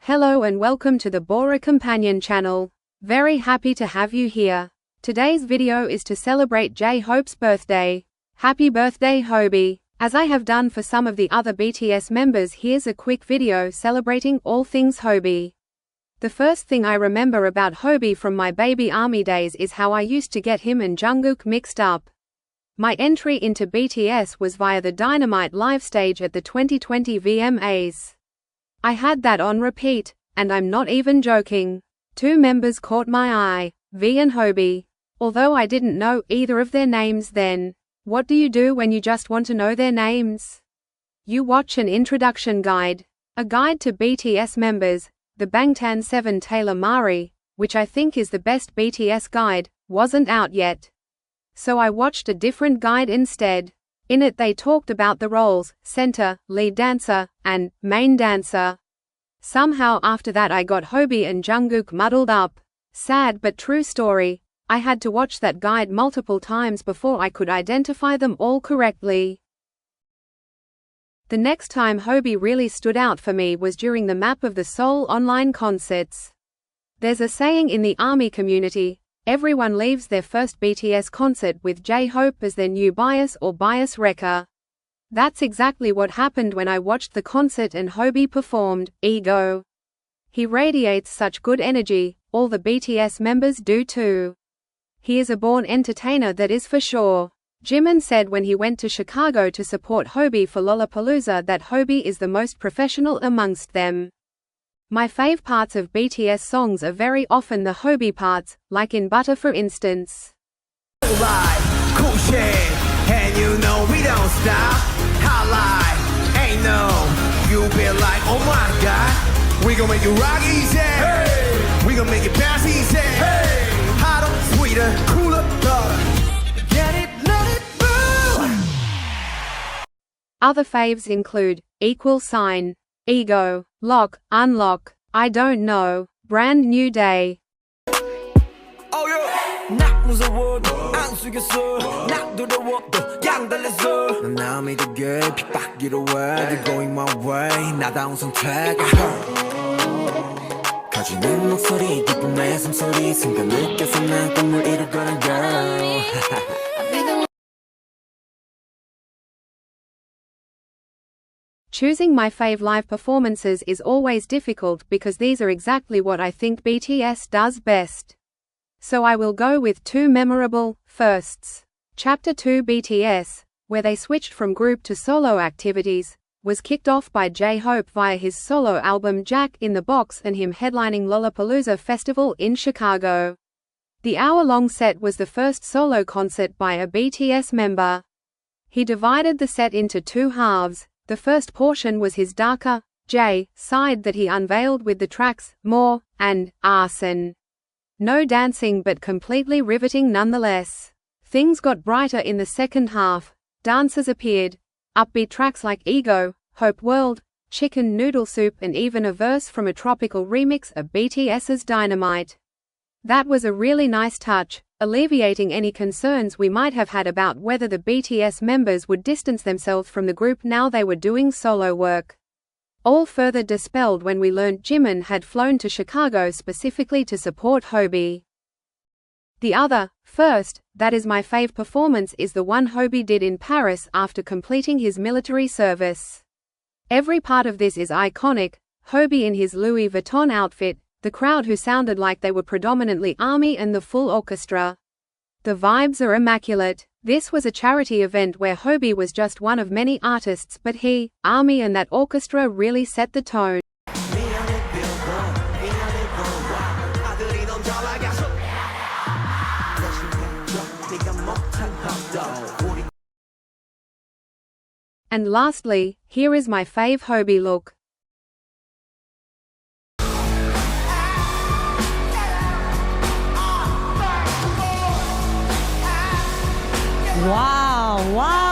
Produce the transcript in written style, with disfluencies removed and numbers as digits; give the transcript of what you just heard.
Hello and welcome to the Bora Companion channel. Very happy to have you here. Today's video is to celebrate J-Hope's birthday. Happy birthday, Hobi! As I have done for some of the other BTS members, here's a quick video celebrating all things Hobi. The first thing I remember about Hobi from my baby army days is how I used to get him and Jungkook mixed up. My entry into BTS was via the Dynamite live stage at the 2020 VMAs. I had that on repeat, and I'm not even joking. Two members caught my eye, V and Hobi. Although I didn't know either of their names then. What do you do when you just want to know their names? You watch an introduction guide. A guide to BTS members, the Bangtan 7 Taylor Mari, which I think is the best BTS guide, wasn't out yet. So I watched a different guide instead. In it they talked about the roles, center, lead dancer, and main dancer. Somehow after that I got Hobi and Jungkook muddled up. Sad but true story. I had to watch that guide multiple times before I could identify them all correctly. The next time Hobi really stood out for me was during the map of the Seoul online concerts. There's a saying in the ARMY community, everyone leaves their first BTS concert with J-Hope as their new bias or bias wrecker. That's exactly what happened when I watched the concert and Hobi performed Ego. He radiates such good energy, all the BTS members do too. He is a born entertainer, that is for sure. Jimin said when he went to Chicago to support Hobi for Lollapalooza that Hobi is the most professional amongst them. My fave parts of BTS songs are very often the Hobi parts, like in Butter for instance. Cool shit, and you know we don't stop. Highlight, ain't no, you be like, oh my god, we gon' make you rock easy, hey. We gon' make it bounce easy, hey. Hotter, sweeter, cooler, hotter. Get it, let it move. Other faves include =, Ego, Lock, Unlock, I Don't Know, Brand New Day. Oh yeah. 나 무서워도 안 속였어. 나 두려워도 양달랬어. 난 나 믿게 핍박이로 해. You're going my way. 나다운 선택. 가지는 목소리 기쁜 내 숨소리 순간 느껴서 난 꿈을 이룰 거란 girl. Choosing my fave live performances is always difficult because these are exactly what I think BTS does best. So I will go with two memorable firsts. Chapter 2 BTS, where they switched from group to solo activities, was kicked off by J-Hope via his solo album Jack in the Box and him headlining Lollapalooza Festival in Chicago. The hour-long set was the first solo concert by a BTS member. He divided the set into two halves. The first portion was his darker, J, side that he unveiled with the tracks More and Arson. No dancing but completely riveting nonetheless. Things got brighter in the second half. Dancers appeared. Upbeat tracks like Ego, Hope World, Chicken Noodle Soup and even a verse from a tropical remix of BTS's Dynamite. That was a really nice touch, alleviating any concerns we might have had about whether the BTS members would distance themselves from the group now they were doing solo work. All further dispelled when we learned Jimin had flown to Chicago specifically to support Hobi. The other, first, that is my fave performance is the one Hobi did in Paris after completing his military service. Every part of this is iconic, Hobi in his Louis Vuitton outfit, the crowd who sounded like they were predominantly ARMY and the full orchestra. The vibes are immaculate. This was a charity event where Hobi was just one of many artists but he, ARMY and that orchestra really set the tone. And lastly, here is my fave Hobi look. Wow, wow.